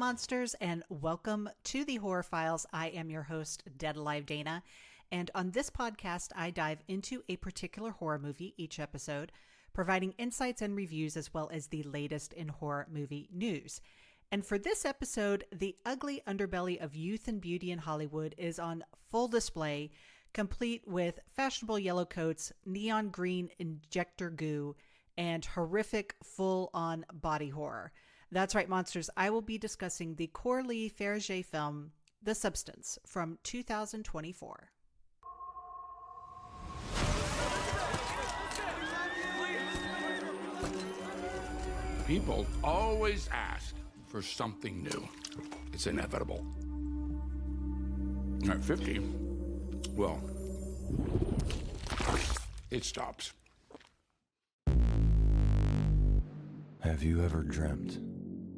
monsters, and welcome to the Horror Files. I am your host, Dead Alive Dana, and on this podcast, I dive into a particular horror movie each episode, providing insights and reviews as well as the latest in horror movie news. And for this episode, the ugly underbelly of youth and beauty in Hollywood is on full display, complete with fashionable yellow coats, neon green injector goo, and horrific full-on body horror. That's right, monsters. I will be discussing the Coralie Fargeat film, The Substance, from 2024. People always ask for something new. It's inevitable. At 50, well, it stops. Have you ever dreamt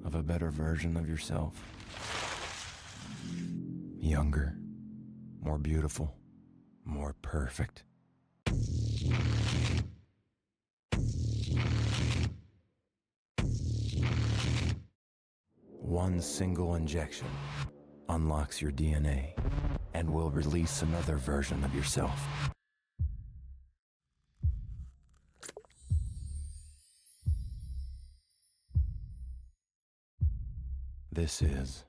of a better version of yourself? Younger, more beautiful, more perfect. One single injection unlocks your DNA and will release another version of yourself. This is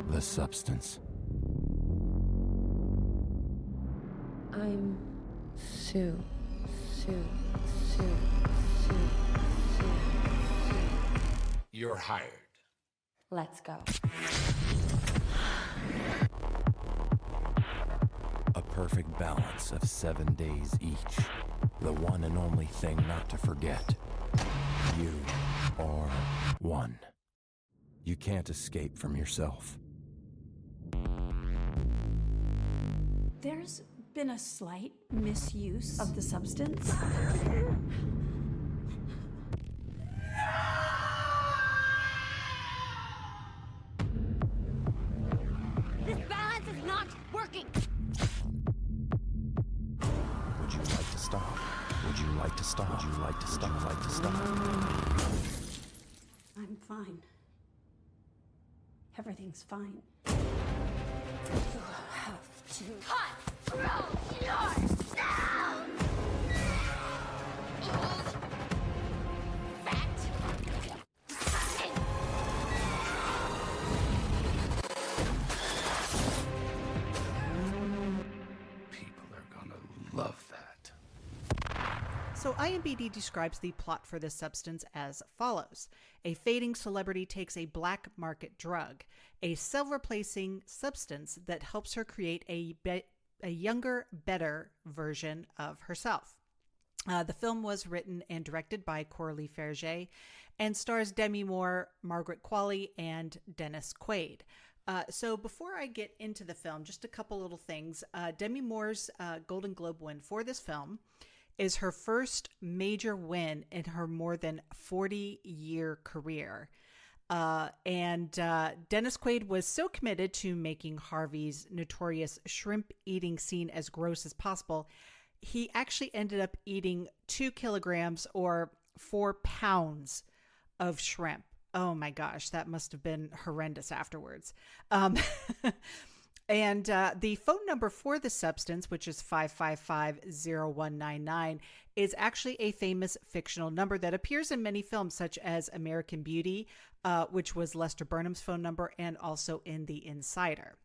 The Substance. I'm Sue. You're hired. Let's go. A perfect balance of 7 days each. The one and only thing not to forget. You are one. You can't escape from yourself. There's been a slight misuse of the substance. This balance is not working. Would you like to stop? Would you like to stop? Would you like to stop? Would you like to stop? I'm fine. Everything's fine. You have to control yourself! Old, fat, disgusting. People are gonna love that. So IMDb describes the plot for this substance as follows. A fading celebrity takes a black market drug, a self-replacing substance that helps her create a younger, better version of herself. The film was written and directed by Coralie Fargeat and stars Demi Moore, Margaret Qualley, and Dennis Quaid. So before I get into the film, just a couple little things. Demi Moore's Golden Globe win for this film is her first major win in her more than 40-year career. And Dennis Quaid was so committed to making Harvey's notorious shrimp eating scene as gross as possible, he actually ended up eating 2 kilograms or 4 pounds of shrimp. Oh my gosh, that must have been horrendous afterwards. And the phone number for the substance, which is 555-0199, is actually a famous fictional number that appears in many films such as American Beauty, which was Lester Burnham's phone number, and also in The Insider.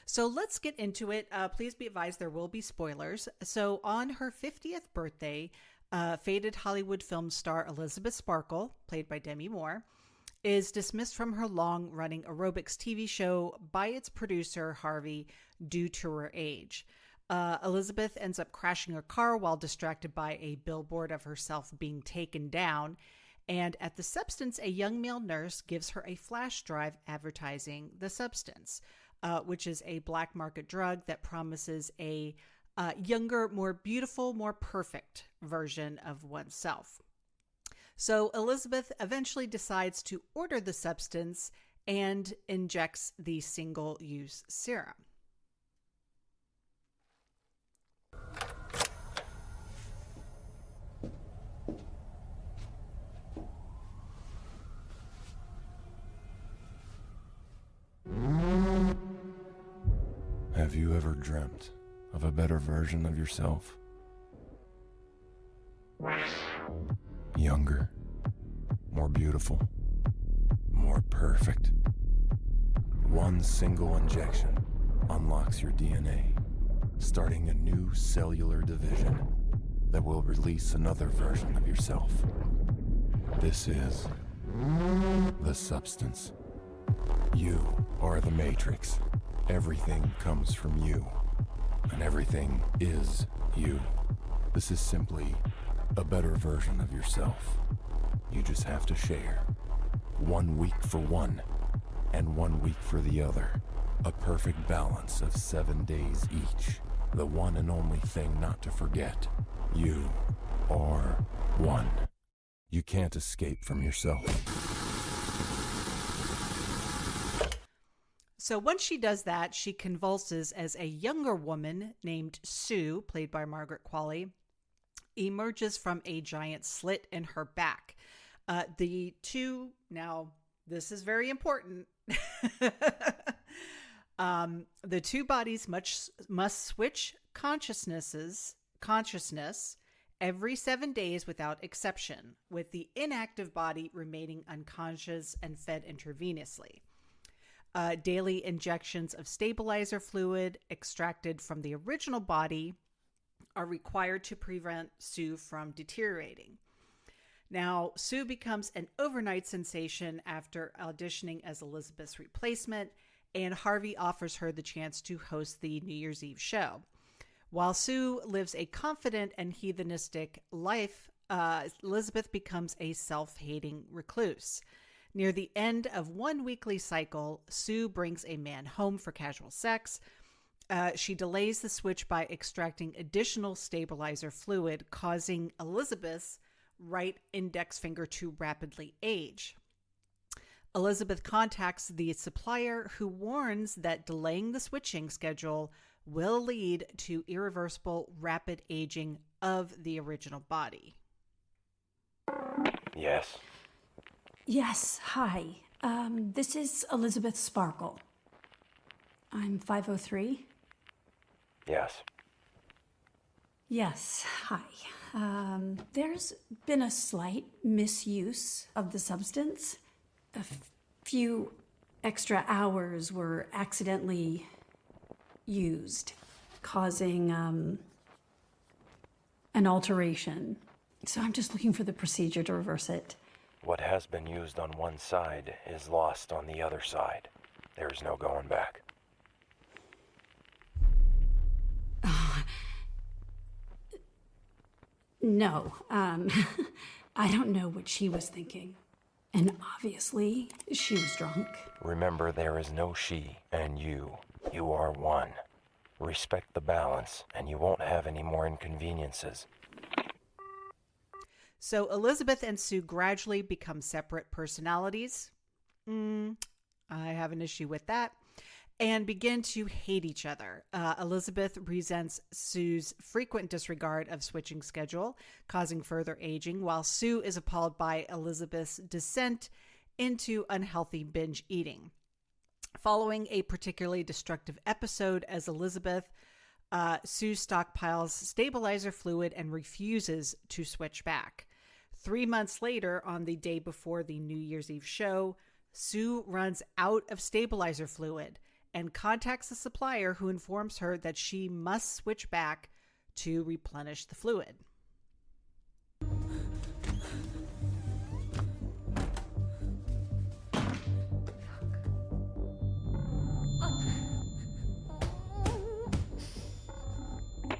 So let's get into it. Please be advised there will be spoilers. So on her 50th birthday, faded Hollywood film star Elizabeth Sparkle, played by Demi Moore, is dismissed from her long-running aerobics TV show by its producer, Harvey, due to her age. Elizabeth ends up crashing her car while distracted by a billboard of herself being taken down. And at the substance, a young male nurse gives her a flash drive advertising the substance, which is a black market drug that promises a younger, more beautiful, more perfect version of oneself. So Elizabeth eventually decides to order the substance and injects the single-use serum. Have you ever dreamt of a better version of yourself? Younger, more beautiful, more perfect. One single injection unlocks your DNA, starting a new cellular division that will release another version of yourself. This is the substance. You are the Matrix. Everything comes from you, and everything is you. This is simply a better version of yourself. You just have to share. 1 week for one, and 1 week for the other. A perfect balance of 7 days each. The one and only thing not to forget. You are one. You can't escape from yourself. So once she does that, she convulses as a younger woman named Sue, played by Margaret Qualley, emerges from a giant slit in her back. The two, now this is very important, the two bodies must switch consciousness every 7 days without exception, with the inactive body remaining unconscious and fed intravenously. Daily injections of stabilizer fluid extracted from the original body are required to prevent Sue from deteriorating. Now, Sue becomes an overnight sensation after auditioning as Elizabeth's replacement, and Harvey offers her the chance to host the New Year's Eve show. While Sue lives a confident and heathenistic life, Elizabeth becomes a self-hating recluse. Near the end of one weekly cycle, Sue brings a man home for casual sex. She delays the switch by extracting additional stabilizer fluid, causing Elizabeth's right index finger to rapidly age. Elizabeth contacts the supplier, who warns that delaying the switching schedule will lead to irreversible rapid aging of the original body. Yes. Yes, hi. This is Elizabeth Sparkle. I'm 503. Yes. Yes, hi. There's been a slight misuse of the substance. A few extra hours were accidentally used, causing an alteration. So I'm just looking for the procedure to reverse it. What has been used on one side is lost on the other side. There's no going back. No, I don't know what she was thinking. And obviously, she was drunk. Remember, there is no she and you. You are one. Respect the balance, and you won't have any more inconveniences. So Elizabeth and Sue gradually become separate personalities. I have an issue with that. And begin to hate each other. Elizabeth resents Sue's frequent disregard of switching schedule, causing further aging, while Sue is appalled by Elizabeth's descent into unhealthy binge eating. Following a particularly destructive episode as Elizabeth, Sue stockpiles stabilizer fluid and refuses to switch back. 3 months later, on the day before the New Year's Eve show, Sue runs out of stabilizer fluid and contacts the supplier, who informs her that she must switch back to replenish the fluid.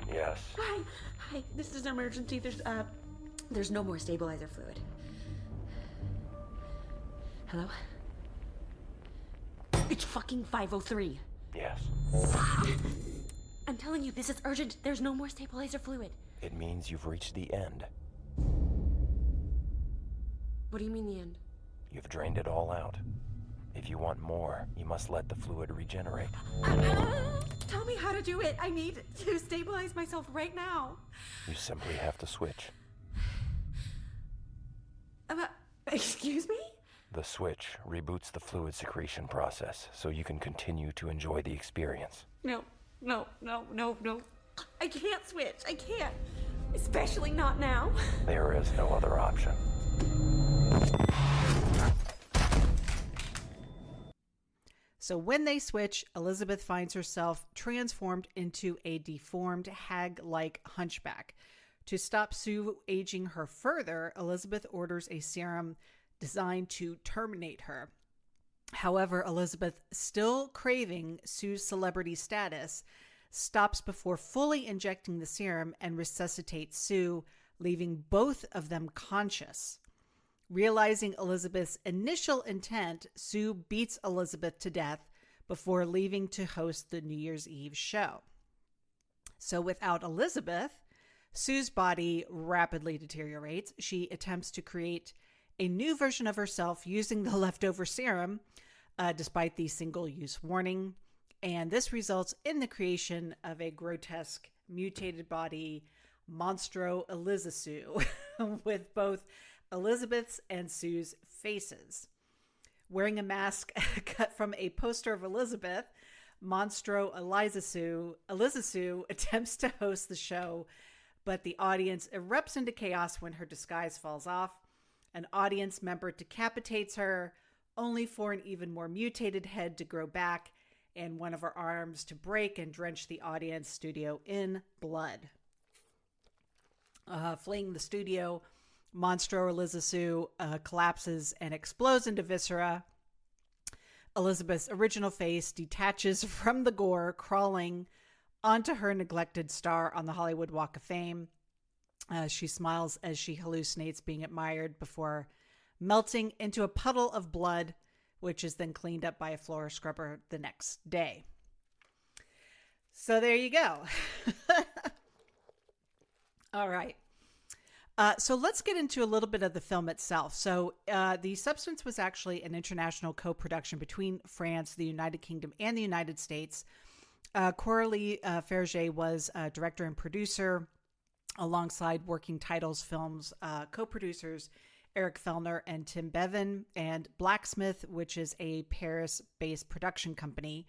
Yes. Hi, this is an emergency. There's no more stabilizer fluid. Hello? It's fucking 503. Yes. I'm telling you, this is urgent. There's no more stabilizer fluid. It means you've reached the end. What do you mean the end? You've drained it all out. If you want more, you must let the fluid regenerate. Tell me how to do it. I need to stabilize myself right now. You simply have to switch. Excuse me? The switch reboots the fluid secretion process, so you can continue to enjoy the experience. No, No, no, no, no. I can't switch. I can't. Especially not now. There is no other option. So when they switch, Elizabeth finds herself transformed into a deformed hag-like hunchback. To stop Sue aging her further, Elizabeth orders a serum designed to terminate her. However, Elizabeth, still craving Sue's celebrity status, stops before fully injecting the serum and resuscitates Sue, leaving both of them conscious. Realizing Elizabeth's initial intent, Sue beats Elizabeth to death before leaving to host the New Year's Eve show. So without Elizabeth, Sue's body rapidly deteriorates. She attempts to create a new version of herself using the leftover serum, despite the single-use warning. And this results in the creation of a grotesque mutated body, Monstro Elizasu, with both Elizabeth's and Sue's faces. Wearing a mask cut from a poster of Elizabeth, Monstro Elizasu attempts to host the show, but the audience erupts into chaos when her disguise falls off. An audience member decapitates her, only for an even more mutated head to grow back and one of her arms to break and drench the audience studio in blood. Fleeing the studio, Monstro Elizasu collapses and explodes into viscera. Elizabeth's original face detaches from the gore, crawling onto her neglected star on the Hollywood Walk of Fame. She smiles as she hallucinates being admired before melting into a puddle of blood, which is then cleaned up by a floor scrubber the next day. So there you go. All right. So let's get into a little bit of the film itself. So The Substance was actually an international co-production between France, the United Kingdom, and the United States. Coralie Fargeat was director and producer, alongside Working Titles Films co-producers Eric Fellner and Tim Bevan, and Blacksmith, which is a Paris-based production company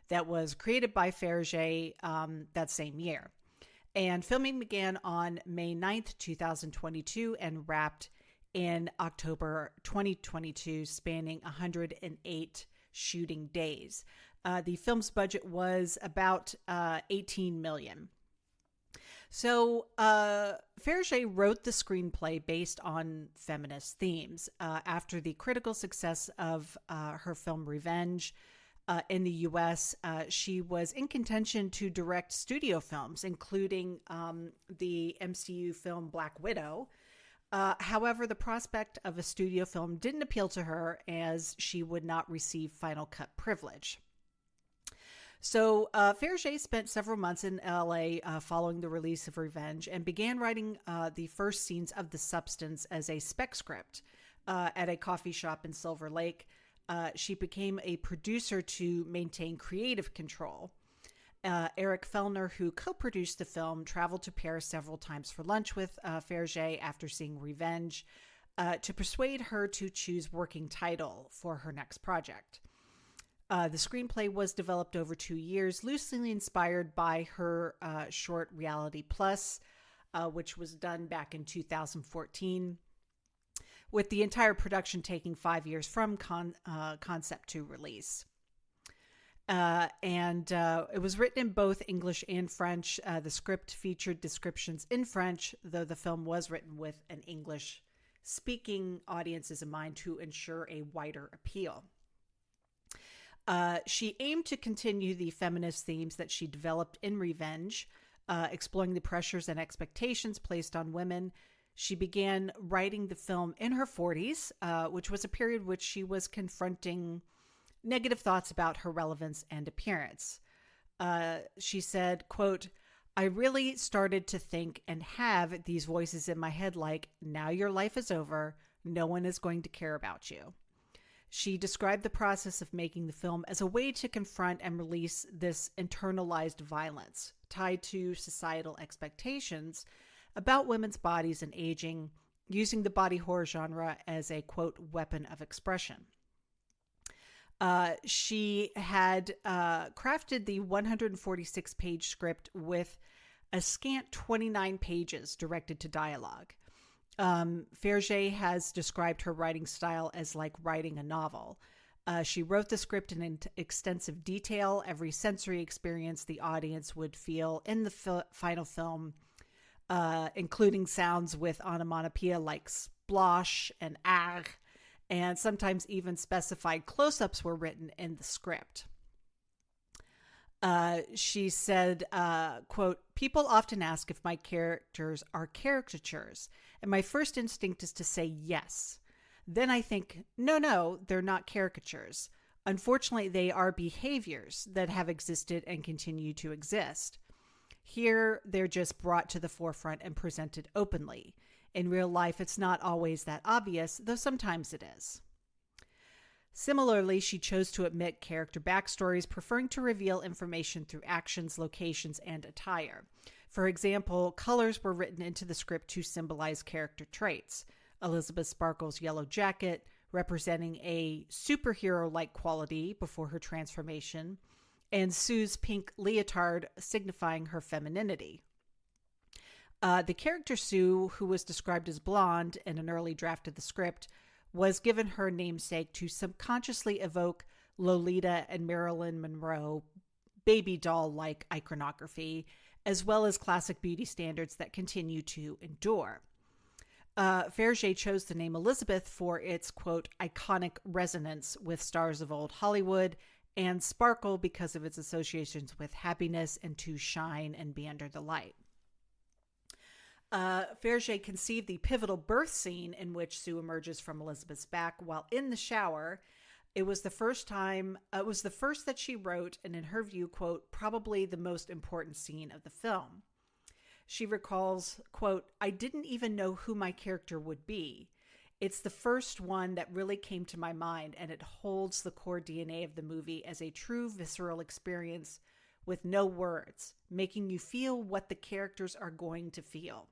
that was created by Fargeat that same year. And filming began on May 9th, 2022 and wrapped in October 2022, spanning 108 shooting days. The film's budget was about $18 million. So Fargeat wrote the screenplay based on feminist themes. After the critical success of her film Revenge, in the U.S., she was in contention to direct studio films, including the MCU film Black Widow. However, the prospect of a studio film didn't appeal to her, as she would not receive final cut privilege. So Fargeat spent several months in LA following the release of Revenge and began writing the first scenes of The Substance as a spec script at a coffee shop in Silver Lake. She became a producer to maintain creative control. Eric Fellner, who co-produced the film, traveled to Paris several times for lunch with Fargeat after seeing Revenge to persuade her to choose Working Title for her next project. The screenplay was developed over 2 years, loosely inspired by her short Reality Plus, which was done back in 2014. With the entire production taking 5 years from concept to release. It was written in both English and French. The script featured descriptions in French, though the film was written with an English-speaking audiences in mind to ensure a wider appeal. She aimed to continue the feminist themes that she developed in Revenge, exploring the pressures and expectations placed on women. She began writing the film in her 40s, which was a period which she was confronting negative thoughts about her relevance and appearance. She said, quote, "I really started to think and have these voices in my head like, now your life is over, no one is going to care about you." She described the process of making the film as a way to confront and release this internalized violence tied to societal expectations about women's bodies and aging, using the body horror genre as a, quote, weapon of expression. She had crafted the 146-page script with a scant 29 pages directed to dialogue. Fargeat has described her writing style as like writing a novel. She wrote the script in extensive detail, every sensory experience the audience would feel in the final film, including sounds with onomatopoeia like splosh and ah, and sometimes even specified close-ups were written in the script. She said, quote, "People often ask if my characters are caricatures, and my first instinct is to say yes. Then I think, no, they're not caricatures. Unfortunately, they are behaviors that have existed and continue to exist. Here, they're just brought to the forefront and presented openly. In real life, it's not always that obvious, though sometimes it is." Similarly, she chose to omit character backstories, preferring to reveal information through actions, locations, and attire. For example, colors were written into the script to symbolize character traits. Elizabeth Sparkle's yellow jacket, representing a superhero-like quality before her transformation, and Sue's pink leotard signifying her femininity. The character Sue, who was described as blonde in an early draft of the script, was given her namesake to subconsciously evoke Lolita and Marilyn Monroe baby doll-like iconography, as well as classic beauty standards that continue to endure. Fargeat chose the name Elizabeth for its, quote, iconic resonance with stars of old Hollywood, and Sparkle because of its associations with happiness and to shine and be under the light. Fargeat conceived the pivotal birth scene in which Sue emerges from Elizabeth's back while in the shower. It was the first that she wrote, and in her view, quote, probably the most important scene of the film. She recalls, quote, "I didn't even know who my character would be. It's the first one that really came to my mind, and it holds the core DNA of the movie as a true visceral experience with no words, making you feel what the characters are going to feel."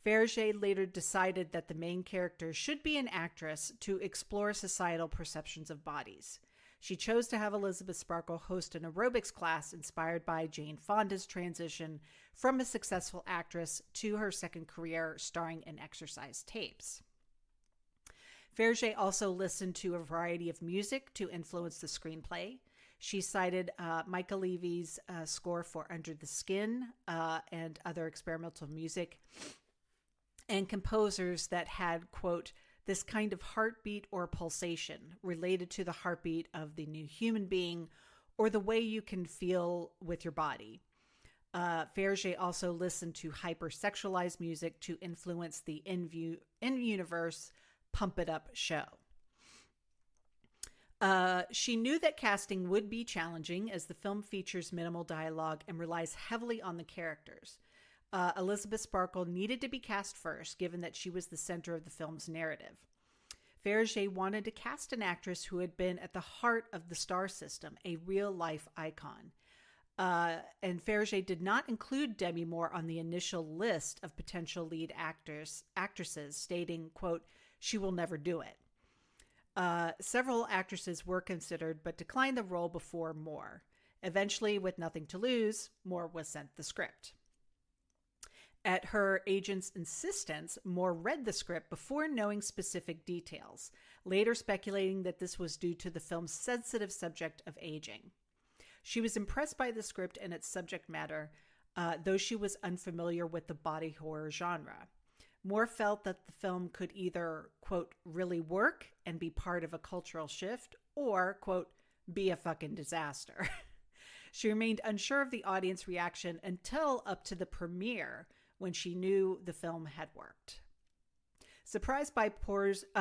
Fargeat later decided that the main character should be an actress to explore societal perceptions of bodies. She chose to have Elizabeth Sparkle host an aerobics class inspired by Jane Fonda's transition from a successful actress to her second career starring in exercise tapes. Fargeat also listened to a variety of music to influence the screenplay. She cited Michael Levy's score for Under the Skin and other experimental music, and composers that had, quote, this kind of heartbeat or pulsation related to the heartbeat of the new human being or the way you can feel with your body. Fargeat also listened to hypersexualized music to influence the in-universe Pump It Up show. She knew that casting would be challenging as the film features minimal dialogue and relies heavily on the characters. Elizabeth Sparkle needed to be cast first, given that she was the center of the film's narrative. Fargeat wanted to cast an actress who had been at the heart of the star system, a real-life icon. And Fargeat did not include Demi Moore on the initial list of potential lead actresses, stating, quote, she will never do it. Several actresses were considered, but declined the role before Moore. Eventually, with nothing to lose, Moore was sent the script. At her agent's insistence, Moore read the script before knowing specific details, later speculating that this was due to the film's sensitive subject of aging. She was impressed by the script and its subject matter, though she was unfamiliar with the body horror genre. Moore felt that the film could either, quote, really work and be part of a cultural shift, or, quote, be a fucking disaster. She remained unsure of the audience reaction until up to the premiere, when she knew the film had worked. Surprised by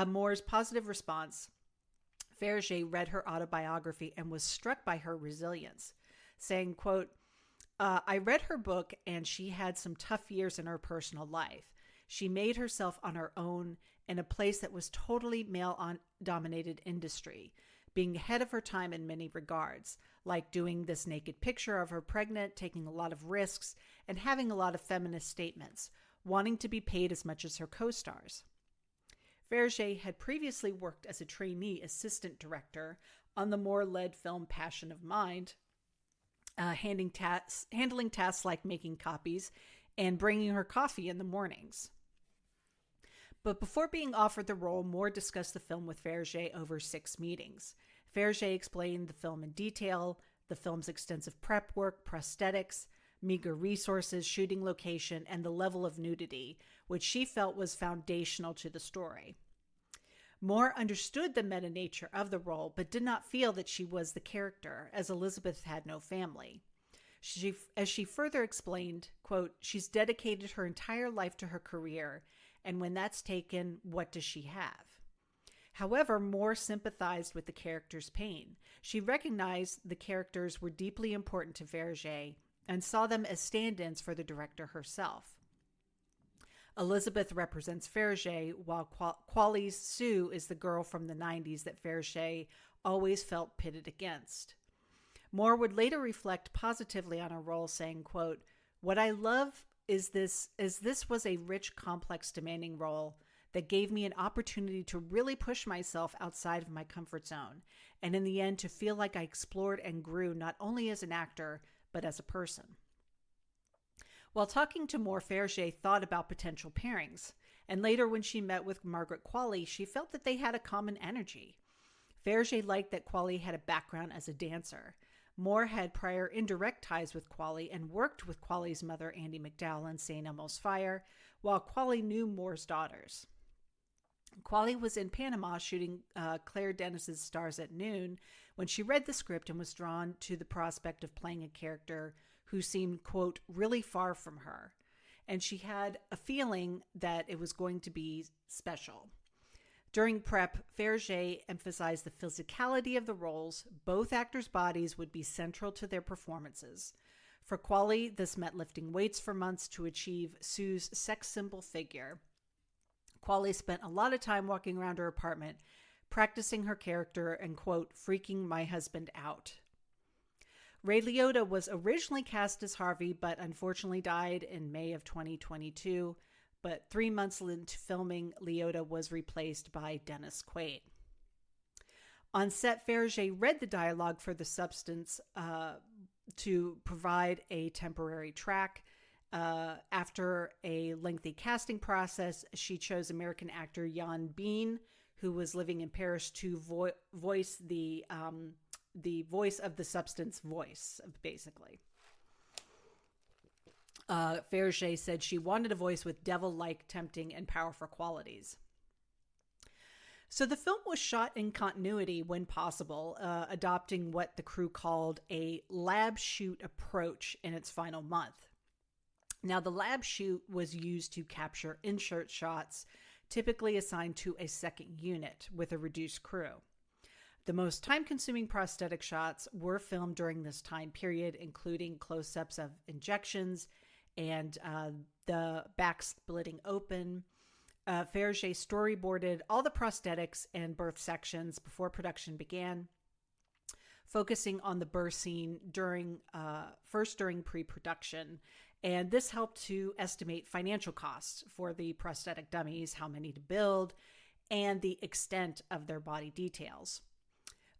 Moore's positive response, Fargeat read her autobiography and was struck by her resilience, saying, quote, I read her book and she had some tough years in her personal life. She made herself on her own in a place that was totally male-dominated industry, being ahead of her time in many regards, like doing this naked picture of her pregnant, taking a lot of risks, and having a lot of feminist statements, wanting to be paid as much as her co-stars. Fargeat had previously worked as a trainee assistant director on the Moore-led film Passion of Mind, handling tasks like making copies and bringing her coffee in the mornings. But before being offered the role, Moore discussed the film with Fargeat over 6 meetings. Fargeat explained the film in detail, the film's extensive prep work, prosthetics, meager resources, shooting location, and the level of nudity, which she felt was foundational to the story. Moore understood the meta-nature of the role, but did not feel that she was the character, as Elizabeth had no family. As she further explained, quote, "She's dedicated her entire life to her career, and when that's taken, what does she have?" However, Moore sympathized with the character's pain. She recognized the characters were deeply important to Fargeat and saw them as stand-ins for the director herself. Elizabeth represents Fargeat, while Coralie Sue is the girl from the 90s that Fargeat always felt pitted against. Moore would later reflect positively on her role, saying, quote, "What I love is this was a rich, complex, demanding role that gave me an opportunity to really push myself outside of my comfort zone, and in the end to feel like I explored and grew not only as an actor, but as a person." While talking to Moore, Fargeat thought about potential pairings, and later when she met with Margaret Qualley, she felt that they had a common energy. Fargeat liked that Qualley had a background as a dancer. Moore had prior indirect ties with Qualley and worked with Qualley's mother, Andie MacDowell, in St. Elmo's Fire, while Qualley knew Moore's daughters. Qualley was in Panama shooting Claire Denis's Stars at Noon when she read the script and was drawn to the prospect of playing a character who seemed, quote, "really far from her." And she had a feeling that it was going to be special. During prep, Fargeat emphasized the physicality of the roles. Both actors' bodies would be central to their performances. For Qualley, this meant lifting weights for months to achieve Sue's sex symbol figure. Qualley spent a lot of time walking around her apartment, practicing her character and, quote, "freaking my husband out." Ray Liotta was originally cast as Harvey, but unfortunately died in May of 2022. But 3 months into filming, Liotta was replaced by Dennis Quaid. On set, Fargeat read the dialogue for The Substance to provide a temporary track. After a lengthy casting process, she chose American actor Jan Bean, who was living in Paris, to voice the voice of the Substance voice, basically. Fargeat said she wanted a voice with devil-like, tempting, and powerful qualities. So the film was shot in continuity when possible, adopting what the crew called a lab shoot approach in its final month. Now, the lab shoot was used to capture insert shots, typically assigned to a second unit with a reduced crew. The most time-consuming prosthetic shots were filmed during this time period, including close-ups of injections and the back splitting open. Fargeat storyboarded all the prosthetics and birth sections before production began, focusing on the birth scene during pre-production. And this helped to estimate financial costs for the prosthetic dummies, how many to build, and the extent of their body details.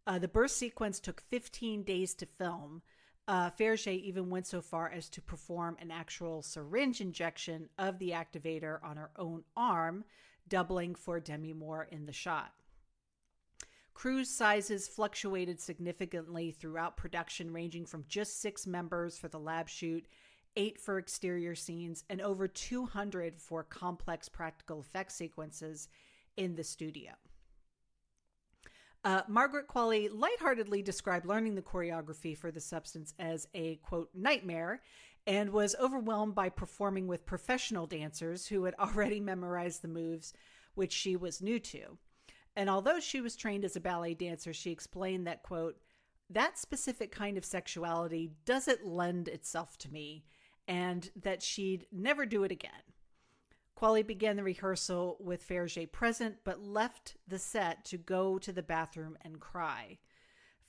The birth sequence took 15 days to film. Fargeat even went so far as to perform an actual syringe injection of the activator on her own arm, doubling for Demi Moore in the shot. Crew sizes fluctuated significantly throughout production, ranging from just 6 members for the lab shoot, 8 for exterior scenes, and over 200 for complex practical effects sequences in the studio. Margaret Qualley lightheartedly described learning the choreography for The Substance as a, quote, nightmare, and was overwhelmed by performing with professional dancers who had already memorized the moves, which she was new to. And although she was trained as a ballet dancer, she explained that, quote, "that specific kind of sexuality doesn't lend itself to me," and that she'd never do it again. Qualley began the rehearsal with Fargeat present, but left the set to go to the bathroom and cry.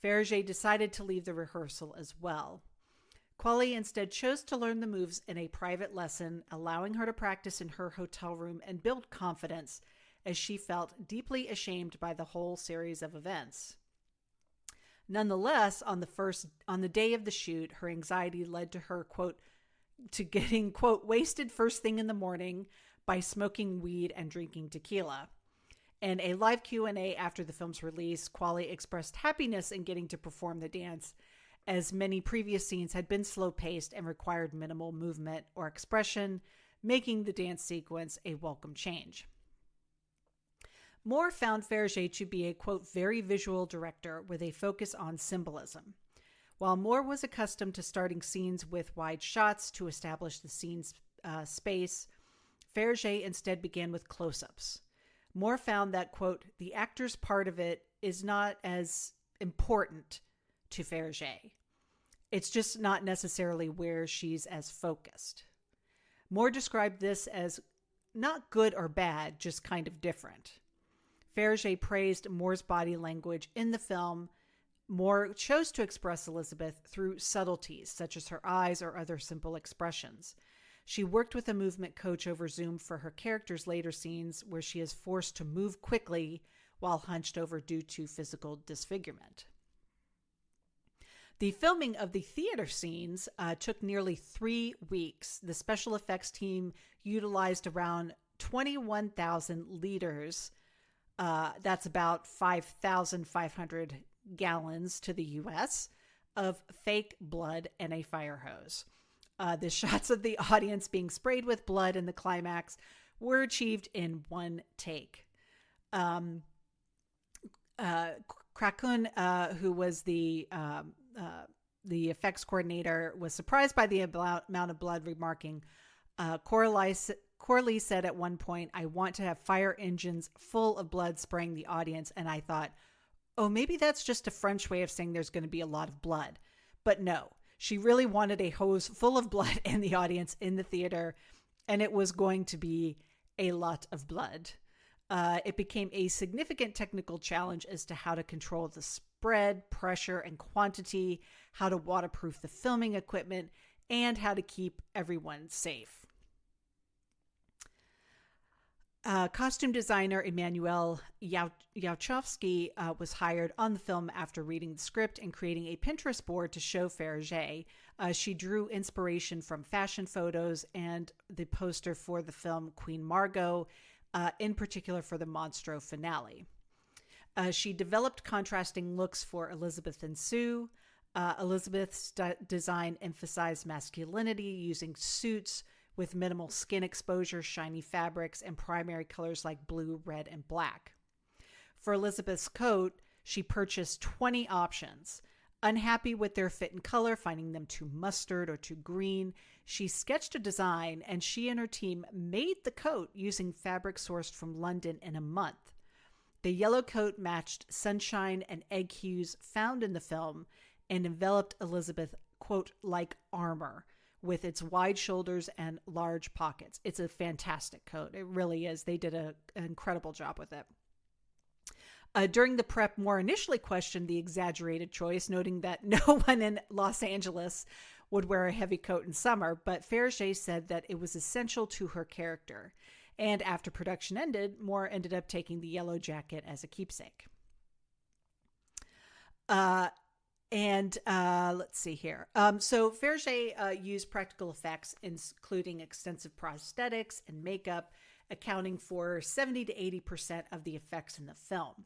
Fargeat decided to leave the rehearsal as well. Qualley instead chose to learn the moves in a private lesson, allowing her to practice in her hotel room and build confidence, as she felt deeply ashamed by the whole series of events. Nonetheless, on the day of the shoot, her anxiety led to her, quote, to getting, quote, wasted first thing in the morning by smoking weed and drinking tequila. In a live Q&A after the film's release, Coralie expressed happiness in getting to perform the dance, as many previous scenes had been slow-paced and required minimal movement or expression, making the dance sequence a welcome change. Moore found Fargeat to be a, quote, very visual director with a focus on symbolism. While Moore was accustomed to starting scenes with wide shots to establish the scene's space, Fargeat instead began with close-ups. Moore found that, quote, the actor's part of it is not as important to Fargeat. It's just not necessarily where she's as focused. Moore described this as not good or bad, just kind of different. Fargeat praised Moore's body language in the film. Moore chose to express Elizabeth through subtleties, such as her eyes or other simple expressions. She worked with a movement coach over Zoom for her character's later scenes, where she is forced to move quickly while hunched over due to physical disfigurement. The filming of the theater scenes took nearly 3 weeks. The special effects team utilized around 21,000 liters. That's about 5,500 gallons to the U.S. of fake blood and a fire hose. The shots of the audience being sprayed with blood in the climax were achieved in one take. Krakun, who was the effects coordinator, was surprised by the amount of blood, remarking, Coralie said at one point, I want to have fire engines full of blood spraying the audience. And I thought, oh, maybe that's just a French way of saying there's going to be a lot of blood. But no, she really wanted a hose full of blood in the audience in the theater, and it was going to be a lot of blood. It became a significant technical challenge as to how to control the spread, pressure, and quantity, how to waterproof the filming equipment, and how to keep everyone safe. Costume designer Emmanuel Yauchowski was hired on the film after reading the script and creating a Pinterest board to show Fargeat. She drew inspiration from fashion photos and the poster for the film Queen Margot, in particular for the Monstro finale. She developed contrasting looks for Elizabeth and Sue. Elizabeth's design emphasized masculinity using suits with minimal skin exposure, shiny fabrics, and primary colors like blue, red, and black. For Elizabeth's coat, she purchased 20 options. Unhappy with their fit and color, finding them too mustard or too green, she sketched a design, and she and her team made the coat using fabric sourced from London in a month. The yellow coat matched sunshine and egg hues found in the film and enveloped Elizabeth, quote, like armor, with its wide shoulders and large pockets. It's a fantastic coat. It really is. They did an incredible job with it. During the prep, Moore initially questioned the exaggerated choice, noting that no one in Los Angeles would wear a heavy coat in summer, but Fargeat said that it was essential to her character. And after production ended, Moore ended up taking the yellow jacket as a keepsake. Let's see here. So Fargeat used practical effects, including extensive prosthetics and makeup, accounting for 70 to 80% of the effects in the film.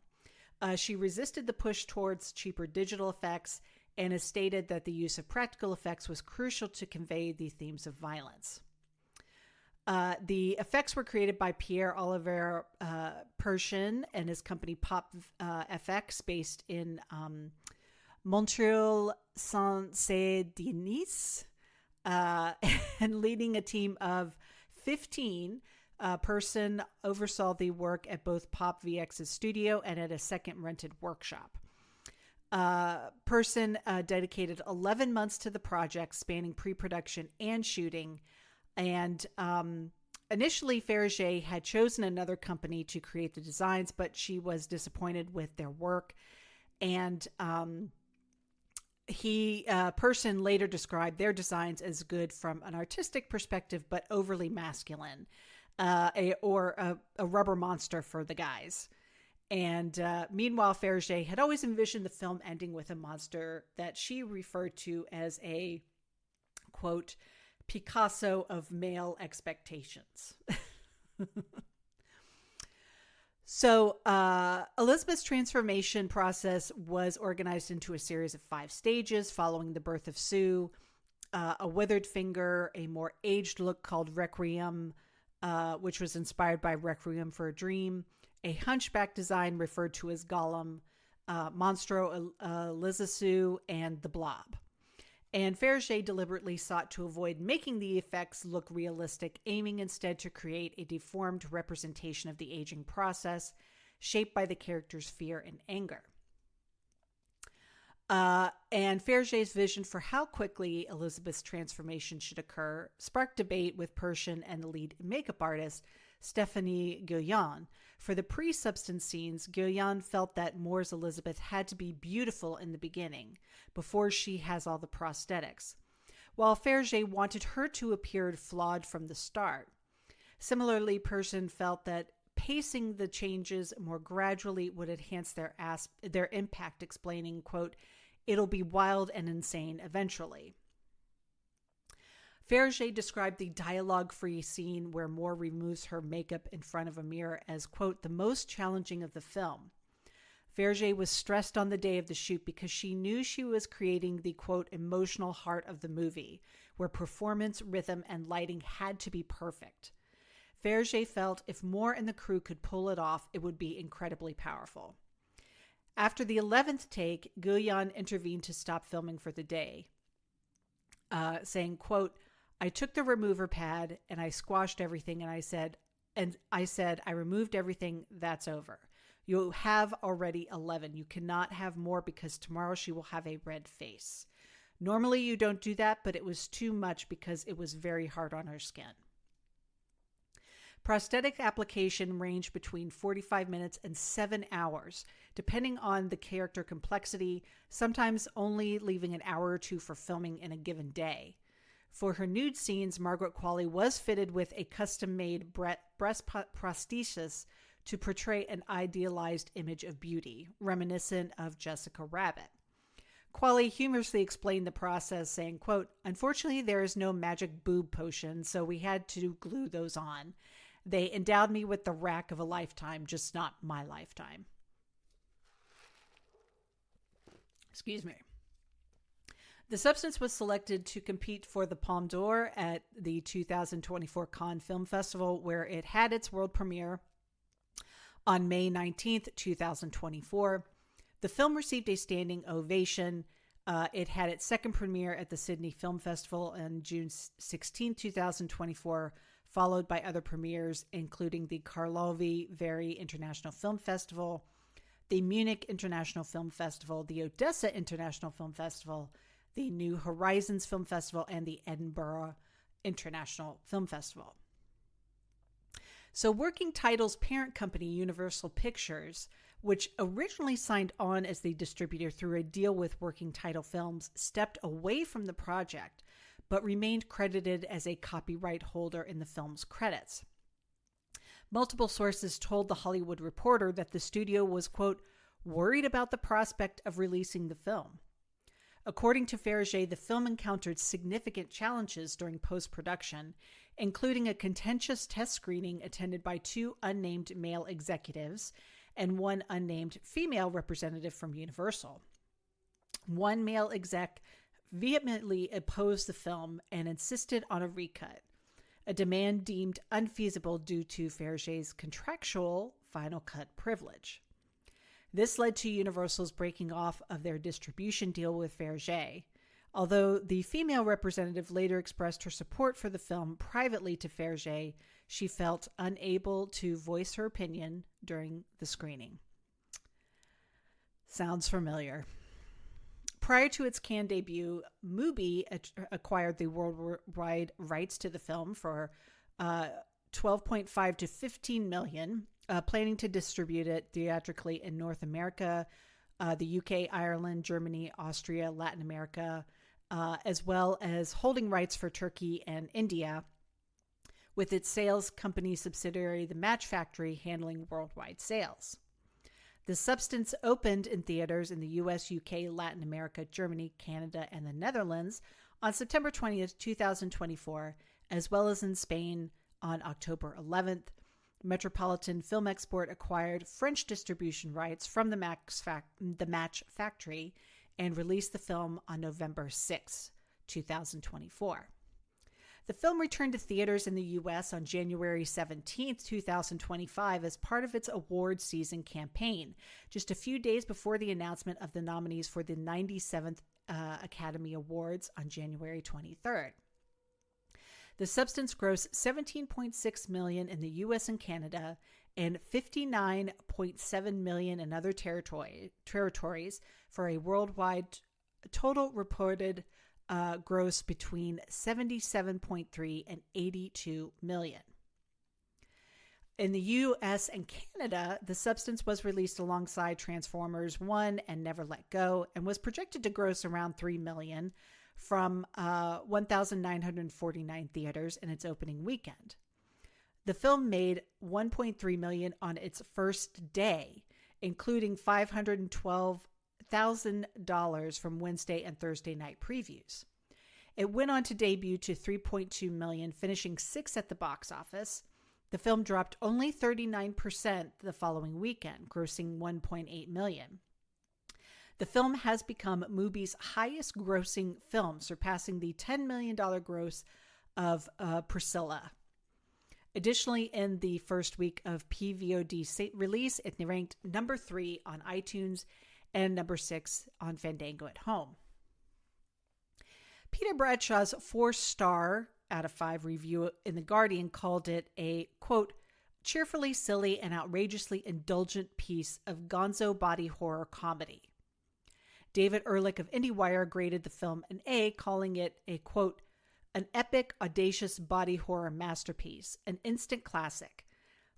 She resisted the push towards cheaper digital effects and has stated that the use of practical effects was crucial to convey the themes of violence. The effects were created by Pierre-Olivier Pershin and his company Pop FX, based in Montreal, Saint-Denis, and leading a team of 15. Person oversaw the work at both Pop VX's studio and at a second rented workshop. Person dedicated 11 months to the project, spanning pre-production and shooting. And initially, Fargeat had chosen another company to create the designs, but she was disappointed with their work. And Person later described their designs as good from an artistic perspective, but overly masculine, a rubber monster for the guys. And meanwhile, Fargeat had always envisioned the film ending with a monster that she referred to as a, quote, Picasso of male expectations. So Elizabeth's transformation process was organized into a series of 5 stages following the birth of Sue, a withered finger, a more aged look called Requiem, which was inspired by Requiem for a Dream, a hunchback design referred to as Gollum, Monstro Lizasu, and the Blob. And Fargeat deliberately sought to avoid making the effects look realistic, aiming instead to create a deformed representation of the aging process, shaped by the character's fear and anger. And Fargeat's vision for how quickly Elizabeth's transformation should occur sparked debate with Persian and the lead makeup artist, Stephanie Guillon. For the pre-substance scenes, Guillon felt that Moore's Elizabeth had to be beautiful in the beginning, before she has all the prosthetics, while Fargeat wanted her to appear flawed from the start. Similarly, Persian felt that pacing the changes more gradually would enhance their impact, explaining, quote, "It'll be wild and insane eventually." Fargeat described the dialogue-free scene where Moore removes her makeup in front of a mirror as, quote, "the most challenging of the film." Fargeat was stressed on the day of the shoot because she knew she was creating the, quote, "emotional heart of the movie," where performance, rhythm, and lighting had to be perfect. Fargeat felt if Moore and the crew could pull it off, it would be incredibly powerful. After the 11th take, Guillon intervened to stop filming for the day, saying, quote, "I took the remover pad and I squashed everything and I said, I removed everything, that's over. You have already 11. You cannot have more because tomorrow she will have a red face. Normally you don't do that, but it was too much because it was very hard on her skin." Prosthetic application ranged between 45 minutes and 7 hours, depending on the character complexity, sometimes only leaving an hour or 2 for filming in a given day. For her nude scenes, Margaret Qualley was fitted with a custom-made breast prosthesis to portray an idealized image of beauty, reminiscent of Jessica Rabbit. Qualley humorously explained the process, saying, quote, "Unfortunately, there is no magic boob potion, so we had to glue those on. They endowed me with the rack of a lifetime, just not my lifetime." Excuse me. The substance was selected to compete for the Palme d'Or at the 2024 Cannes Film Festival, where it had its world premiere on May 19th, 2024. The film received a standing ovation. It had its second premiere at the Sydney Film Festival on June 16, 2024, followed by other premieres, including the Karlovy Vary International Film Festival, the Munich International Film Festival, the Odessa International Film Festival, the New Horizons Film Festival, and the Edinburgh International Film Festival. So Working Title's parent company, Universal Pictures, which originally signed on as the distributor through a deal with Working Title Films, stepped away from the project, but remained credited as a copyright holder in the film's credits. Multiple sources told The Hollywood Reporter that the studio was, quote, "worried about the prospect of releasing the film." According to Fargeat, the film encountered significant challenges during post-production, including a contentious test screening attended by 2 unnamed male executives and 1 unnamed female representative from Universal. One male exec vehemently opposed the film and insisted on a recut, a demand deemed unfeasible due to Fargeat's contractual final cut privilege. This led to Universal's breaking off of their distribution deal with Fargeat, although the female representative later expressed her support for the film privately to Fargeat. She felt unable to voice her opinion during the screening. Sounds familiar. Prior to its Cannes debut, Mubi acquired the worldwide rights to the film for $12.5 to $15 million, planning to distribute it theatrically in North America, the UK, Ireland, Germany, Austria, Latin America, as well as holding rights for Turkey and India, with its sales company subsidiary, the Match Factory, handling worldwide sales. The Substance opened in theaters in the US, UK, Latin America, Germany, Canada, and the Netherlands on September 20th, 2024, as well as in Spain on October 11th. Metropolitan Film Export acquired French distribution rights from the Match Factory and released the film on November 6, 2024. The film returned to theaters in the U.S. on January 17, 2025, as part of its award season campaign, just a few days before the announcement of the nominees for the 97th Academy Awards on January 23rd. The Substance grossed $17.6 million in the U.S. and Canada and $59.7 million in other territories for a worldwide total reported gross between $77.3 and $82 million. In the U.S. and Canada, The Substance was released alongside Transformers 1 and Never Let Go and was projected to gross around $3 million from 1,949 theaters in its opening weekend. The film made $1.3 million on its first day, including $512,000 from Wednesday and Thursday night previews. It went on to debut to $3.2 million, finishing sixth at the box office. The film dropped only 39% the following weekend, grossing $1.8 million. The film has become Mubi's highest grossing film, surpassing the $10 million gross of Priscilla. Additionally, in the first week of PVOD release, it ranked number 3 on iTunes and number 6 on Fandango at Home. Peter Bradshaw's 4-star out of 5 review in The Guardian called it a, quote, cheerfully silly and outrageously indulgent piece of gonzo body horror comedy. David Ehrlich of IndieWire graded the film an A, calling it a, quote, an epic, audacious body horror masterpiece, an instant classic,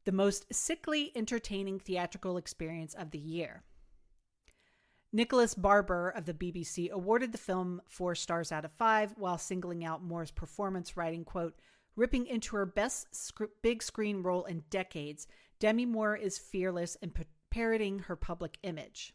the most sickly, entertaining theatrical experience of the year. Nicholas Barber of the BBC awarded the film 4 stars out of 5, while singling out Moore's performance, writing, quote, ripping into her best big screen role in decades, Demi Moore is fearless in parroting her public image.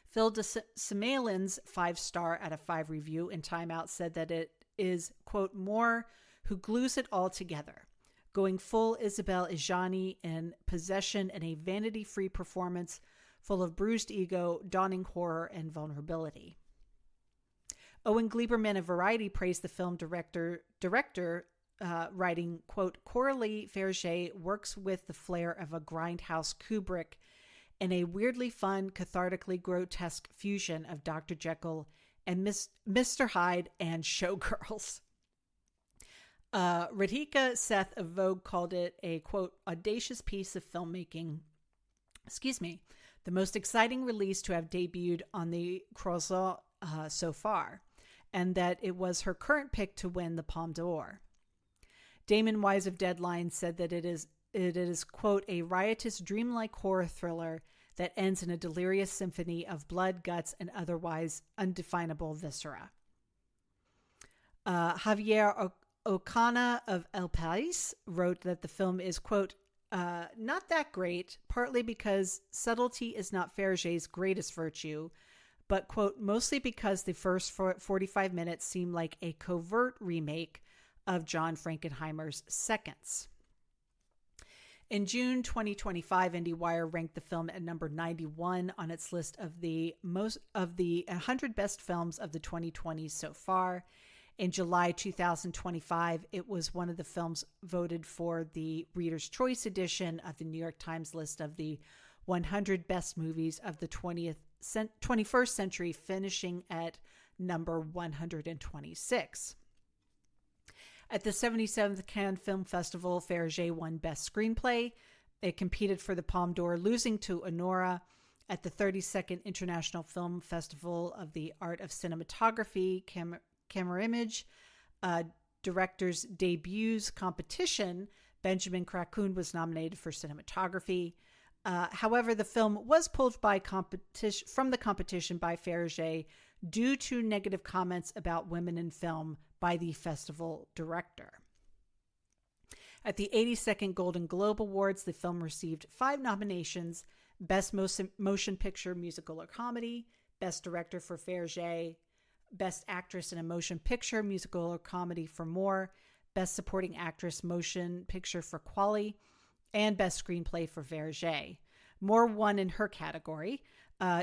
Phil DeSimalin's 5-star out of 5 review in Time Out said that it is, quote, Moore who glues it all together, going full Isabelle Adjani in possession in a vanity-free performance full of bruised ego, dawning horror, and vulnerability. Owen Gleiberman of Variety praised the film director, writing, quote, Coralie Fargeat works with the flair of a grindhouse Kubrick in a weirdly fun, cathartically grotesque fusion of Dr. Jekyll and Mr. Hyde and Showgirls. Radhika Seth of Vogue called it a, quote, audacious piece of filmmaking, the most exciting release to have debuted on the Croissant so far, and that it was her current pick to win the Palme d'Or. Damon Wise of Deadline said that it is, quote, a riotous, dreamlike horror thriller that ends in a delirious symphony of blood, guts, and otherwise undefinable viscera. Javier Ocana of El País wrote that the film is, quote, not that great, partly because subtlety is not Fargeat's greatest virtue, but, quote, mostly because the first 45 minutes seem like a covert remake of John Frankenheimer's Seconds. In June 2025, IndieWire ranked the film at number 91 on its list of the 100 best films of the 2020s so far. In July 2025, it was one of the films voted for the Reader's Choice edition of the New York Times list of the 100 best movies of the 21st century, finishing at number 126. At the 77th Cannes Film Festival, Fargeat won Best Screenplay. It competed for the Palme d'Or, losing to Honora. At the 32nd International Film Festival of the Art of Cinematography, Camera Image, Director's Debuts competition, Benjamin Cracoon was nominated for cinematography. However, the film was pulled from the competition by Fargeat due to negative comments about women in film by the festival director. At the 82nd Golden Globe Awards, the film received 5 nominations Best Motion Picture, Musical or Comedy, Best Director for Fargeat, Best Actress in a Motion Picture, Musical or Comedy for Moore, Best Supporting Actress, Motion Picture for Coralie, and Best Screenplay for Fargeat. Moore won in her category.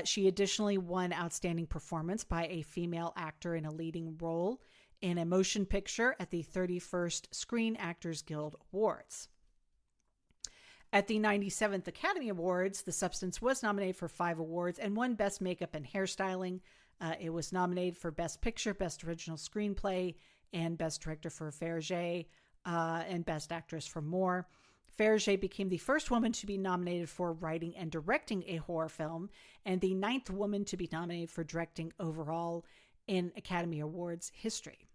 She additionally won Outstanding Performance by a Female Actor in a Leading Role in a Motion Picture at the 31st Screen Actors Guild Awards. At the 97th Academy Awards, The Substance was nominated for 5 awards and won Best Makeup and Hairstyling. It was nominated for Best Picture, Best Original Screenplay, and Best Director for Fargeat, and Best Actress for Moore. Fargeat became the first woman to be nominated for writing and directing a horror film, and the 9th woman to be nominated for directing overall in Academy Awards history.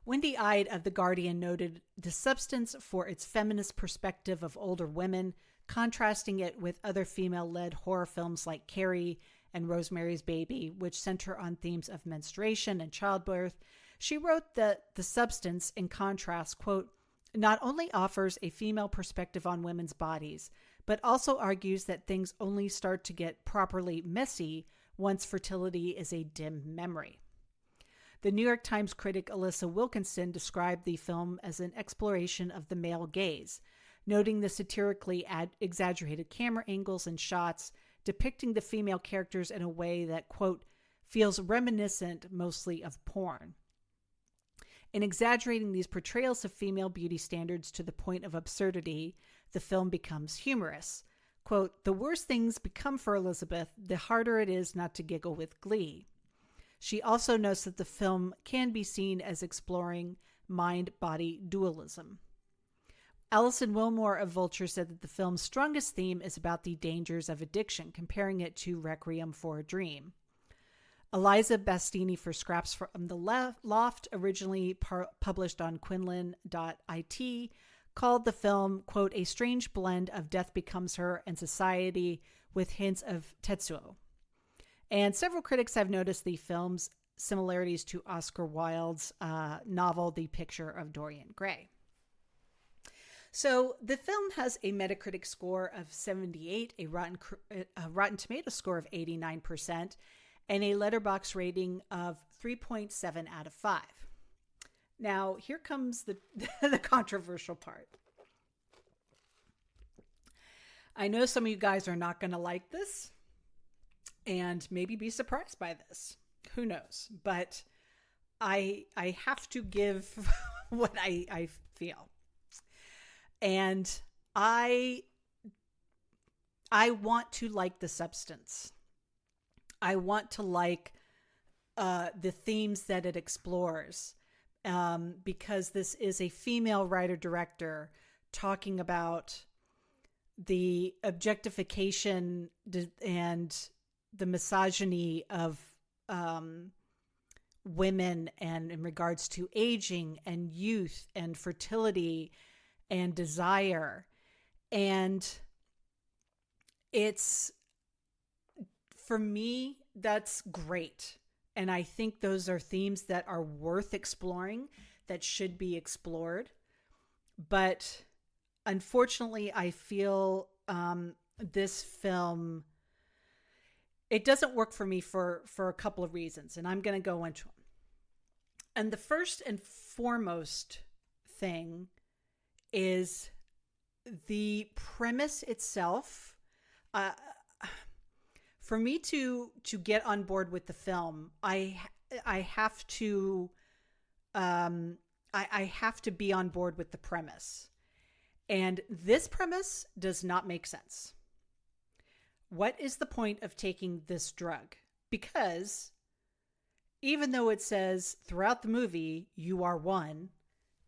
Wendy Ide of The Guardian noted The Substance for its feminist perspective of older women, contrasting it with other female-led horror films like Carrie and Rosemary's Baby, which center on themes of menstruation and childbirth. She wrote that The Substance, in contrast, quote, not only offers a female perspective on women's bodies, but also argues that things only start to get properly messy once fertility is a dim memory. The New York Times critic Alyssa Wilkinson described the film as an exploration of the male gaze, noting the satirically exaggerated camera angles and shots depicting the female characters in a way that, quote, feels reminiscent mostly of porn. In exaggerating these portrayals of female beauty standards to the point of absurdity, the film becomes humorous. Quote, the worse things become for Elizabeth, the harder it is not to giggle with glee. She also notes that the film can be seen as exploring mind-body dualism. Alison Wilmore of Vulture said that the film's strongest theme is about the dangers of addiction, comparing it to Requiem for a Dream. Eliza Bastini for Scraps from the Loft, originally published on Quinlan.it, called the film, quote, a strange blend of Death Becomes Her and Society with hints of Tetsuo. And several critics have noticed the film's similarities to Oscar Wilde's novel, The Picture of Dorian Gray. So the film has a Metacritic score of 78, a Rotten Tomatoes score of 89%, and a Letterboxd rating of 3.7 out of 5. Now, here comes the controversial part. I know some of you guys are not going to like this and maybe be surprised by this. Who knows? But I have to give what I feel. And I want to like The Substance. I want to like the themes that it explores, because this is a female writer-director talking about the objectification and the misogyny of women, and in regards to aging and youth and fertility and desire. And it's, for me, that's great. And I think those are themes that are worth exploring, that should be explored. But unfortunately, I feel this film, it doesn't work for me for a couple of reasons, and I'm going to go into them. And the first and foremost thing is the premise itself. For me to get on board with the film, I have to be on board with the premise. And this premise does not make sense. What is the point of taking this drug? Because even though it says throughout the movie, you are one,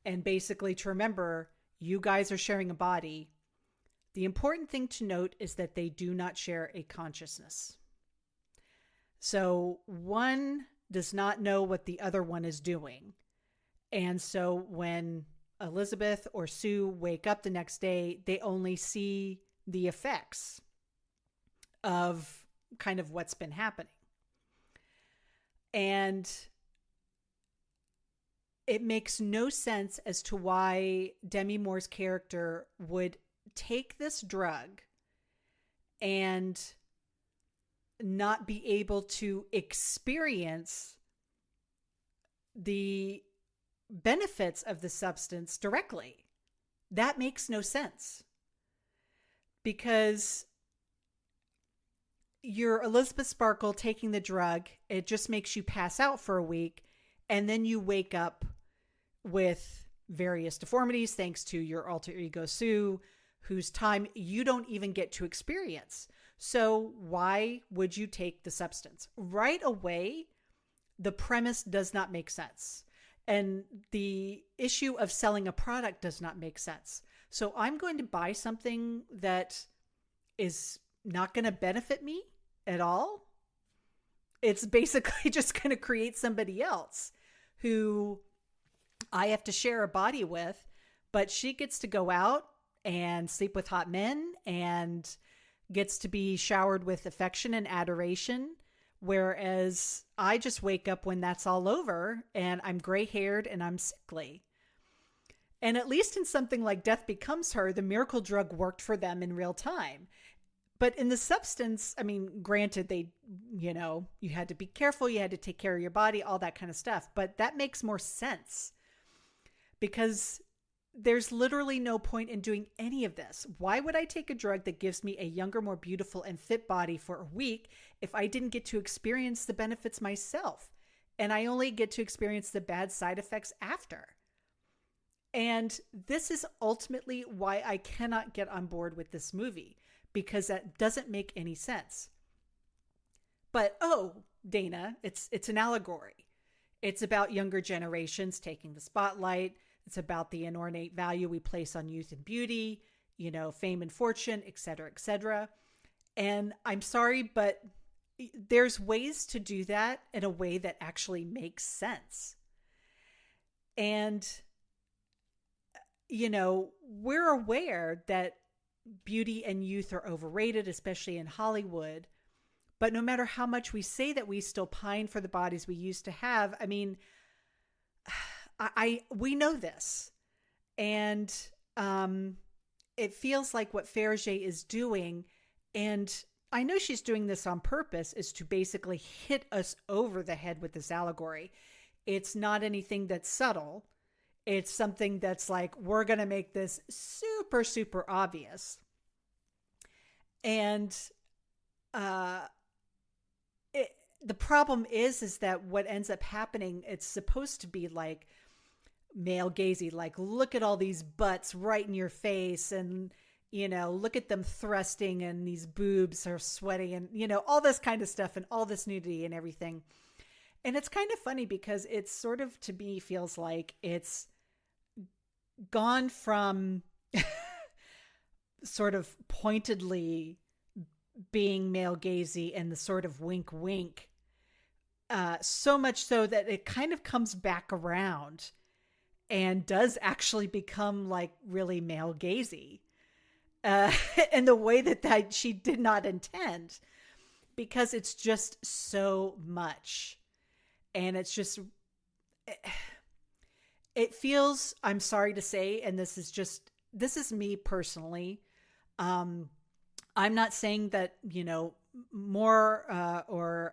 and basically to remember, you guys are sharing a body, the important thing to note is that they do not share a consciousness. So one does not know what the other one is doing. And so when Elizabeth or Sue wake up the next day, they only see the effects of kind of what's been happening. And it makes no sense as to why Demi Moore's character would take this drug and not be able to experience the benefits of the substance directly. That makes no sense, because you're Elizabeth Sparkle taking the drug. It just makes you pass out for a week, and then you wake up with various deformities thanks to your alter ego Sue, whose time you don't even get to experience. So why would you take the substance? Right away, the premise does not make sense. And the issue of selling a product does not make sense. So I'm going to buy something that is not going to benefit me at all. It's basically just going to create somebody else who I have to share a body with, but she gets to go out and sleep with hot men and gets to be showered with affection and adoration. Whereas I just wake up when that's all over and I'm gray haired and I'm sickly. And at least in something like Death Becomes Her, the miracle drug worked for them in real time. But in the substance, I mean, granted, you had to be careful, you had to take care of your body, all that kind of stuff. But that makes more sense, because there's literally no point in doing any of this. Why would I take a drug that gives me a younger, more beautiful and fit body for a week if I didn't get to experience the benefits myself? And I only get to experience the bad side effects after. And this is ultimately why I cannot get on board with this movie, because that doesn't make any sense. But, oh, Dana, it's an allegory. It's about younger generations taking the spotlight. It's about the inordinate value we place on youth and beauty, fame and fortune, et cetera, et cetera. And I'm sorry, but there's ways to do that in a way that actually makes sense. And, we're aware that beauty and youth are overrated, especially in Hollywood. But no matter how much we say that we still pine for the bodies we used to have, I mean, we know this. And it feels like what Fargeat is doing, and I know she's doing this on purpose, is to basically hit us over the head with this allegory. It's not anything that's subtle. It's something that's like, we're going to make this super, super obvious. And the problem is that what ends up happening, it's supposed to be like male gazy, like, look at all these butts right in your face, and look at them thrusting, and these boobs are sweaty, and all this kind of stuff, and all this nudity and everything. And it's kind of funny, because it's sort of, to me, feels like it's gone from sort of pointedly being male gazy and the sort of wink wink, so much so that it kind of comes back around and does actually become like really male gazy, in the way that she did not intend, because it's just so much. And it's just, it feels, I'm sorry to say, and this is me personally. I'm not saying that, Moore or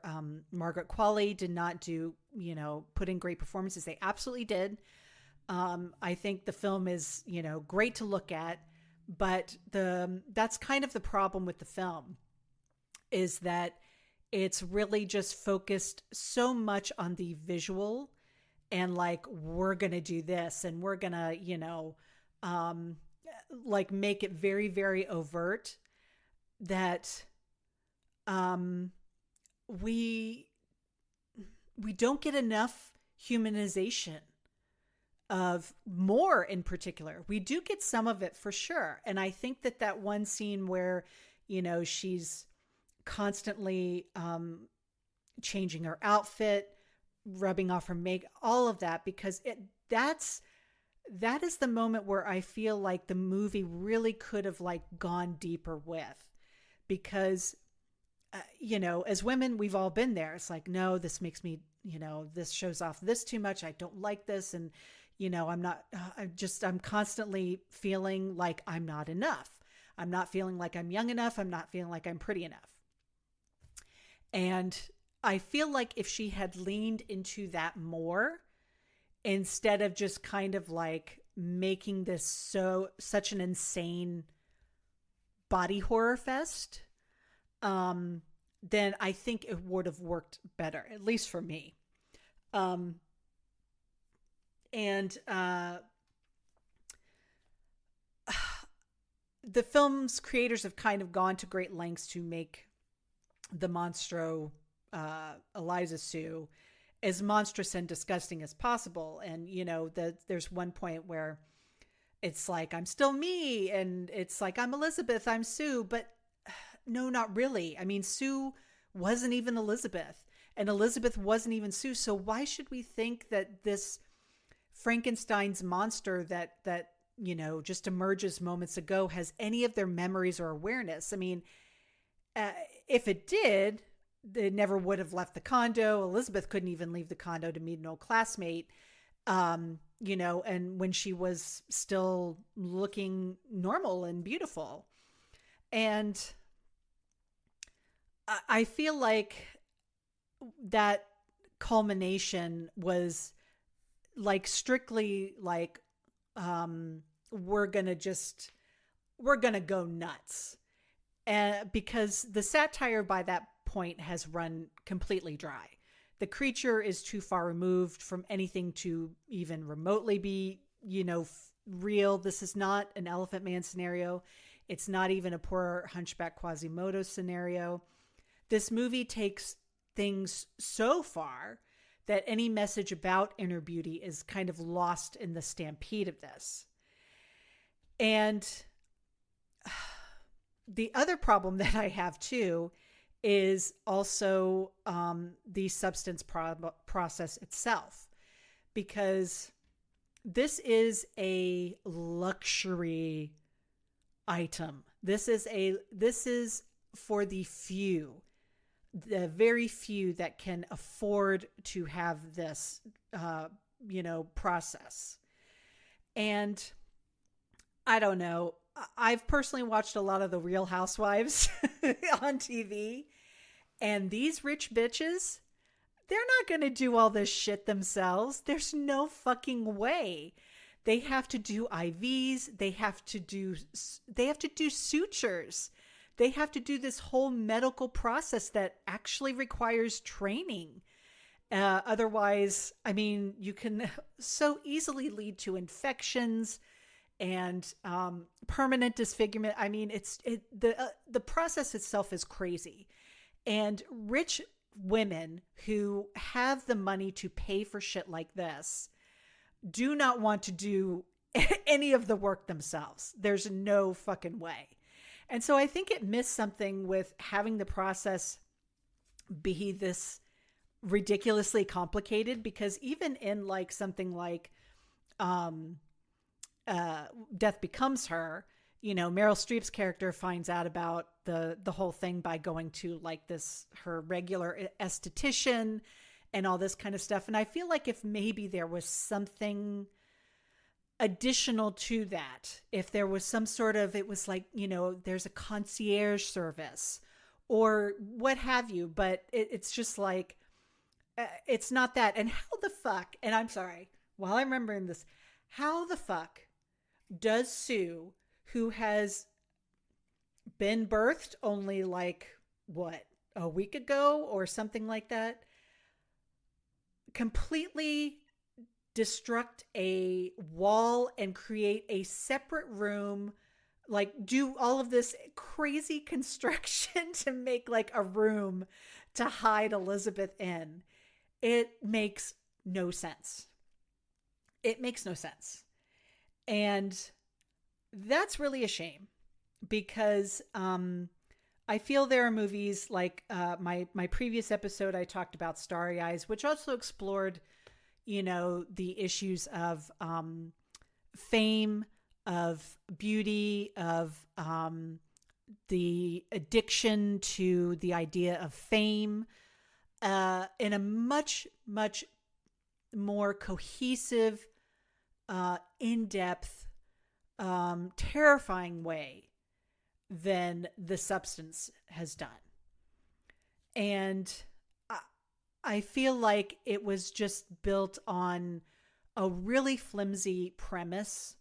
Margaret Qualley did not put in great performances. They absolutely did. I think the film is, great to look at, but that's kind of the problem with the film, is that it's really just focused so much on the visual, and like, we're going to do this, and we're going to, like, make it very, very overt, that we don't get enough humanization of Moore in particular. We do get some of it for sure. And I think that one scene where, she's constantly changing her outfit, rubbing off her makeup, all of that, because that is the moment where I feel like the movie really could have like gone deeper with, because as women, we've all been there. It's like, no, this makes me, this shows off this too much. I don't like this. And, I'm constantly feeling like I'm not enough. I'm not feeling like I'm young enough. I'm not feeling like I'm pretty enough. And I feel like if she had leaned into that more, instead of just kind of like making this such an insane body horror fest, then I think it would have worked better, at least for me. The film's creators have kind of gone to great lengths to make the monstro, Eliza Sue, as monstrous and disgusting as possible. And, you know, there's one point where it's like, I'm still me. And it's like, I'm Elizabeth, I'm Sue. But no, not really. I mean, Sue wasn't even Elizabeth, and Elizabeth wasn't even Sue. So why should we think that this Frankenstein's monster that, you know, just emerges moments ago has any of their memories or awareness? I mean, if it did, they never would have left the condo. Elizabeth couldn't even leave the condo to meet an old classmate, you know, and when she was still looking normal and beautiful. And I feel like that culmination was like strictly like, we're going to go nuts. Because the satire by that point has run completely dry. The creature is too far removed from anything to even remotely be, you know, real. This is not an Elephant Man scenario. It's not even a poor Hunchback Quasimodo scenario. This movie takes things so far that any message about inner beauty is kind of lost in the stampede of this. And the other problem that I have too is also the substance process itself, because this is a luxury item. This is for the few, the very few that can afford to have this, you know, process. And I don't know. I've personally watched a lot of the Real Housewives on TV, and these rich bitches, they're not going to do all this shit themselves. There's no fucking way. They have to do IVs. They have to do sutures. They have to do this whole medical process that actually requires training. Otherwise, I mean, you can so easily lead to infections and permanent disfigurement. I mean, the process itself is crazy. And rich women who have the money to pay for shit like this do not want to do any of the work themselves. There's no fucking way. And so I think it missed something with having the process be this ridiculously complicated, because even in like something like Death Becomes Her, you know, Meryl Streep's character finds out about the whole thing by going to like her regular esthetician and all this kind of stuff. And I feel like if maybe there was something additional to that, if there was some sort of, it was like, you know, there's a concierge service or what have you, but it's just like, it's not that. And how the fuck, and I'm sorry, while I'm remembering this, how the fuck does Sue, who has been birthed only like, what, a week ago or something like that, completely destruct a wall and create a separate room, like do all of this crazy construction to make like a room to hide Elizabeth in? It makes no sense. It makes no sense. And that's really a shame, because I feel there are movies like my previous episode, I talked about Starry Eyes, which also explored, you know, the issues of fame, of beauty, of the addiction to the idea of fame in a much, much more cohesive, in-depth, terrifying way than the substance has done. And I feel like it was just built on a really flimsy premise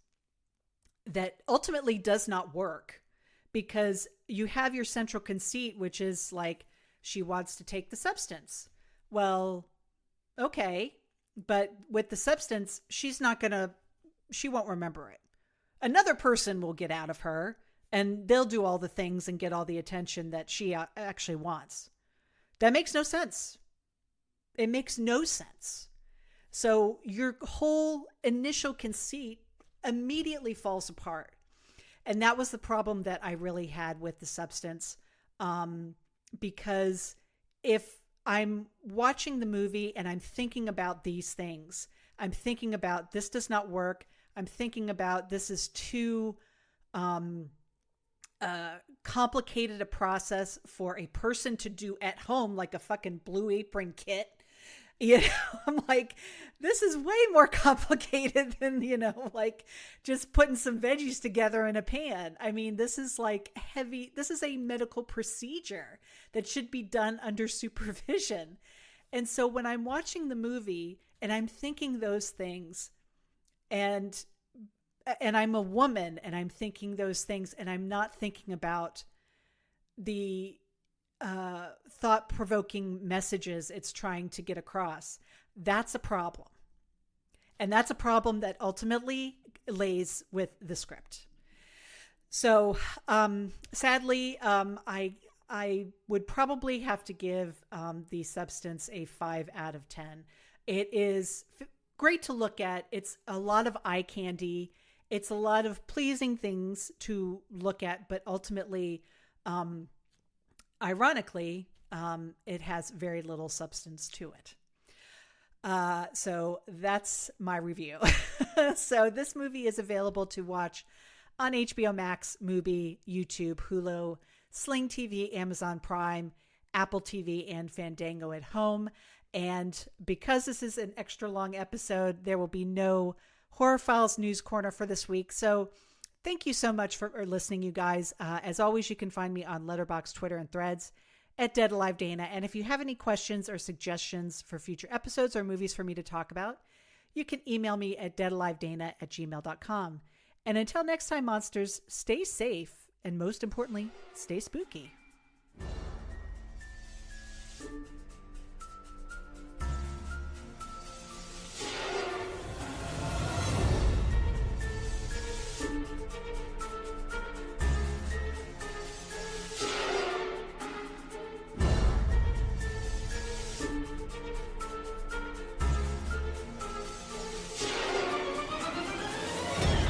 that ultimately does not work, because you have your central conceit, which is like she wants to take the substance. Well, okay, but with the substance, she won't remember it. Another person will get out of her and they'll do all the things and get all the attention that she actually wants. That makes no sense. It makes no sense. So your whole initial conceit immediately falls apart. And that was the problem that I really had with the substance. Because if I'm watching the movie and I'm thinking about these things, I'm thinking about this does not work. I'm thinking about this is too complicated a process for a person to do at home, like a fucking Blue Apron kit. You know, I'm like, this is way more complicated than, like just putting some veggies together in a pan. I mean, this is like heavy. This is a medical procedure that should be done under supervision. And so when I'm watching the movie and I'm thinking those things, and I'm a woman and I'm thinking those things, and I'm not thinking about the thought-provoking messages it's trying to get across, that's a problem. And that's a problem that ultimately lays with the script. So sadly, I would probably have to give The Substance a 5 out of 10. It is great to look at. It's a lot of eye candy. It's a lot of pleasing things to look at, but ultimately, ironically, it has very little substance to it. So that's my review. So this movie is available to watch on HBO Max, Mubi, YouTube, Hulu, Sling TV, Amazon Prime, Apple TV, and Fandango at home. And because this is an extra long episode, there will be no Horror Files News Corner for this week. So thank you so much for listening, you guys. As always, you can find me on Letterboxd, Twitter, and Threads at Dead Alive Dana. And if you have any questions or suggestions for future episodes or movies for me to talk about, you can email me at deadalivedana@gmail.com. And until next time, monsters, stay safe, and most importantly, stay spooky.